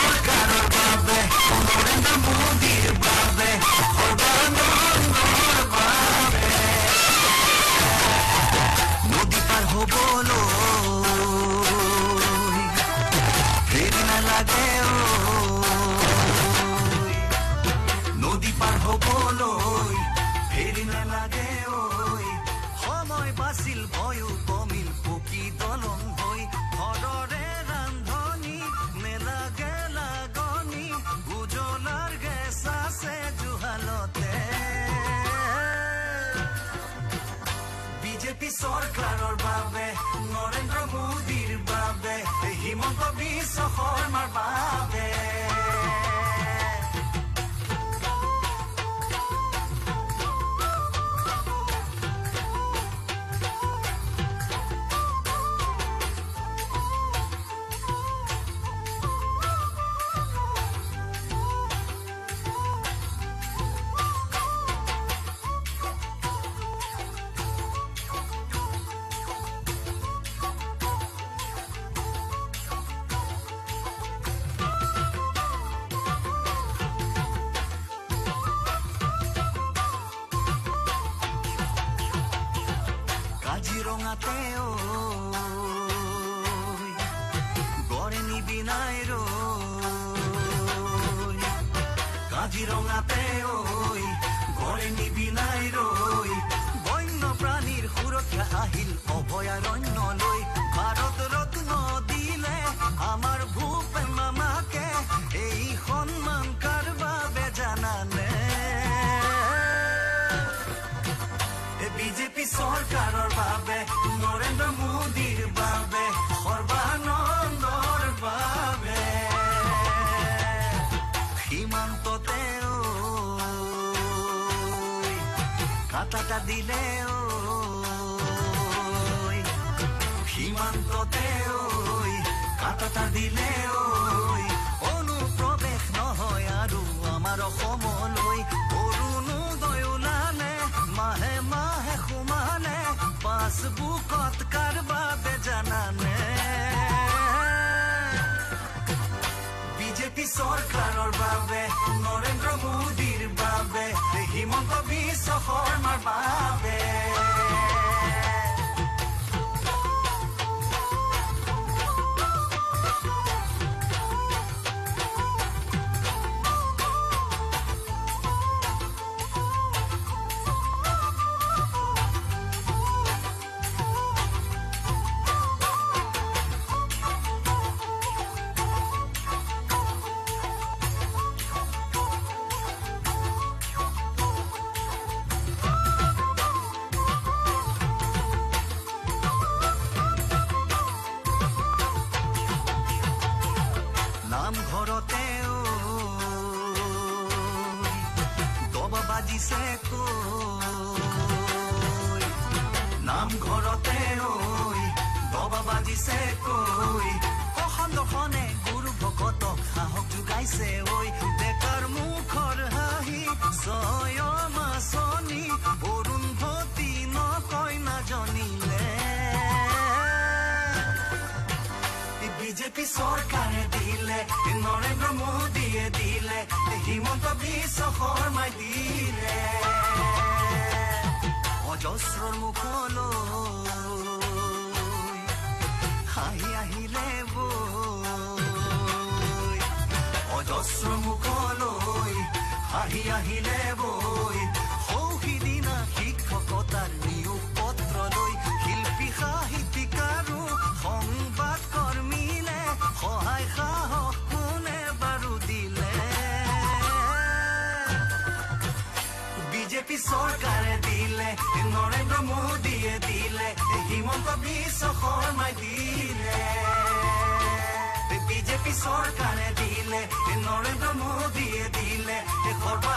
সরকারের বাবে নরেন্দ্র মোদীর বাবে সর্বানন্দর বাবে নদী পার হবলৈ ফেরি না লাগে নদী পার হবলৈ ফেরি না লাগে সময় বাছিল ভয়ো কমিল পকি দলং হৈ ঘৰৰে ৰান্ধনি নেলাগে লাগনি উজলাৰ গেছ আছে জুহালতে বিজেপি চৰকাৰৰ বাবে নৰেন্দ্ৰ মোদীৰ বাবে হিমন্ত বিশ্ব শৰ্মাৰ বাবে কাজিৰঙাতে গড়ে নিবি নাই ৰৈ কাজিৰঙাতে গড়ে নিবি নাই ৰৈ বন্য প্ৰাণীৰ সুৰক্ষা আহিল অভয়াৰণ্যলৈ ভাৰত ৰত্ন দিলে আমাৰ ভূপেন মামাকে এই সন্মান কাৰ বাবে জানানে বিজেপি চৰকাৰৰ বাবে নৰেন্দ্ৰ মোদীৰ বাবে সৰ্বানন্দৰ বাবে সীমান্ততে কাটাটা দিলে সীমান্ততে কাটাটা দিলে অনুপ্ৰৱেশ নহয় আৰু আমাৰ অসমলৈ অৰুণোদয় ওলালে মাহে মাহে সোমালে পাছবুকত কাৰ বাবে জানানে বিজেপি চৰকাৰৰ বাবে নৰেন্দ্ৰ মোদীৰ বাবে হিমন্ত বিশ্ব শৰ্মাৰ বাবে নামঘৰতে দবা বাজিছে কৈ নামঘৰতে দবা বাজিছে কৈ অসম দৰ্শনে গুৰু ভকতক সাহস যোগাইছে ঐ ডেকাৰ মুখৰ হাঁহি জয় মাছনি অৰুন্ধতী নকয় নাজানিলে বিজেপি চৰকাৰে দিলে নৰেন্দ্ৰ মোদীয়ে দিলে হিমন্ত বিশ্ব শৰ্মাই দিলে অজস্ৰৰ মুখলৈ হাঁহি আহিলে বৈ অজস্ৰ মুখলৈ হাঁহি আহিলে বৈ সৌসিদিনা শিক্ষকতাৰ নিয়োগ পত্ৰ লৈ শিল্পী সাহিত্যিক আৰু সংবাদ কৰ্মীলে সহায় সাহস কোনে বাৰু দিলে বিজেপি চৰকাৰে দিলে নৰেন্দ্ৰ মোদীয়ে দিলে হিমন্ত বিশ্ব শৰ্মাই দিলে বিজেপি চৰকাৰে দিলে নৰেন্দ্ৰ মোদীয়ে দিলে সৰ্বা